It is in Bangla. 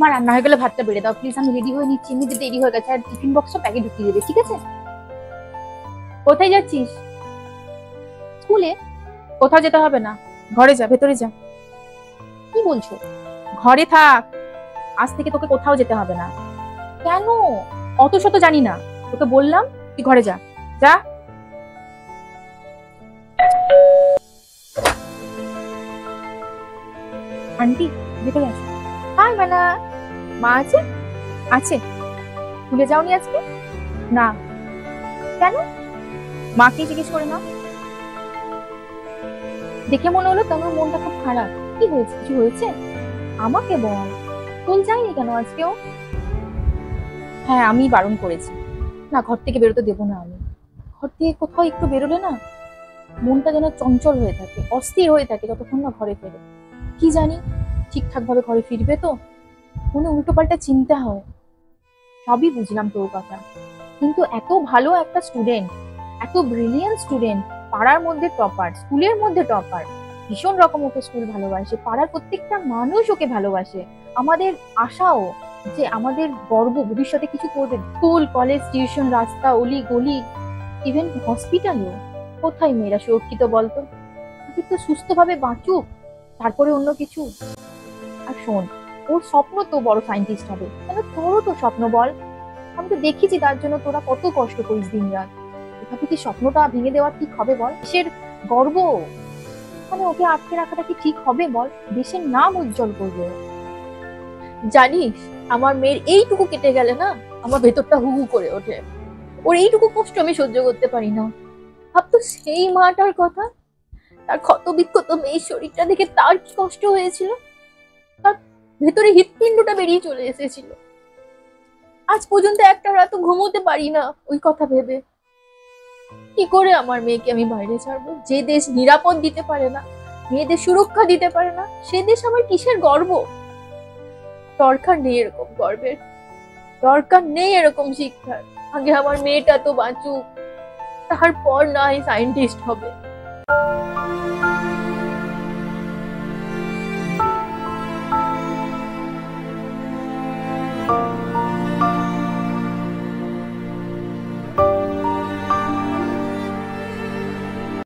মা রান্না হয়ে গেলে ভাতটা বেড়ে দাও প্লিজ, আমি রেডি হয়ে নিচ্ছি, এমনিতে দেরি হয়ে গেছে, আর টিফিন বক্সটা প্যাকে ঢুকিয়ে দেবে, ঠিক আছে? কোথায় যাচ্ছিস? স্কুলে? কোথাও যেতে হবে না, ঘরে যা, ভেতরে যা। কি বলছো? ঘরে থাক, আজ থেকে তোকে কোথাও যেতে হবে না। কেন? অত শত জানি না, তোকে বললাম তুই ঘরে যা, যা। আন্টি ভেতরে আসো। হাই মানা। মা আছে? আছে। ভুলে যাওনি আজকে? না। কেন? মাকে জিজ্ঞেস করে না। দেখে মনে হলো তোমার মনটা খুব খারাপ। কি হয়েছে? কিছু হয়েছে? আমাকে বল। স্কুল যায়নি কেন আজকেও? হ্যাঁ আমি বারণ করেছি, না ঘর থেকে বেরোতে দেবো না আমি। ঘর থেকে কোথাও একটু বেরোলে না মনটা যেন চঞ্চল হয়ে থাকে, অস্থির হয়ে থাকে যতক্ষণ না ঘরে ফেরে। কি জানি ঠিকঠাক ভাবে ঘরে ফিরবে তো, মনে উল্টো পাল্টা চিন্তা হয়। সবই বুঝলাম তোর কথা, কিন্তু এত ভালো একটা স্টুডেন্ট, এত ব্রিলিয়ান্ট স্টুডেন্ট, পাড়ার মধ্যে টপার, স্কুলের মধ্যে টপার, ভীষণ রকম ওকে স্কুল ভালোবাসে, পাড়ার প্রত্যেকটা মানুষ ওকে ভালোবাসে। আমাদের আশাও যে আমাদের গর্ব ভবিষ্যতে কিছু করবে, স্কুল কলেজ টিউশন রাস্তা অলি গলি ইভেন হসপিটালেও। কোথায় মেয়েরা সুরক্ষিত বলতো? আগে তো সুস্থভাবে বাঁচুক, তারপরে অন্য কিছু। আর শোন, ওর স্বপ্ন তো বড় সায়েন্টিস্ট হবে, কেন তোরও তো স্বপ্ন বল। আমি তো দেখেছি তার জন্য তোরা কত কষ্ট করিস দিন রাত। এভাবে কি স্বপ্নটা ভেঙে দেওয়া ঠিক হবে বল? দেশের গর্ব, মানে ওকে আটকে রাখাটা কি ঠিক হবে বল? দেশের নাম উজ্জ্বল করবে। জানিস আমার মেয়ের এইটুকু কেটে গেলে না আমার ভেতরটা হু হু করে ওঠে। ওর এইটুকু কষ্ট আমি সহ্য করতে পারি না। ভাবতো সেই মাটার কথা, তার ক্ষত বিক্ষত মেয়ের শরীরটা দেখে তার কি কষ্ট হয়েছিল, তার ভেতরে হৃৎপিণ্ডটা বেরিয়ে চলে এসেছিল। আজ পর্যন্ত একটা রাত ঘুমোতে পারি না ওই কথা ভেবে। কি করে আমার মেয়েকে আমি বাইরে ছাড়বো? যে দেশ নিরাপদ দিতে পারে না, মেয়েদের সুরক্ষা দিতে পারে না, সে দেশ আমার কিসের গর্ব? দরকার নেই এরকম গর্বের, দরকার নেই এরকম শিক্ষার। আগে আমার মেয়েটা তো বাঁচুক, তারপর না হয় সায়েন্টিস্ট হবে।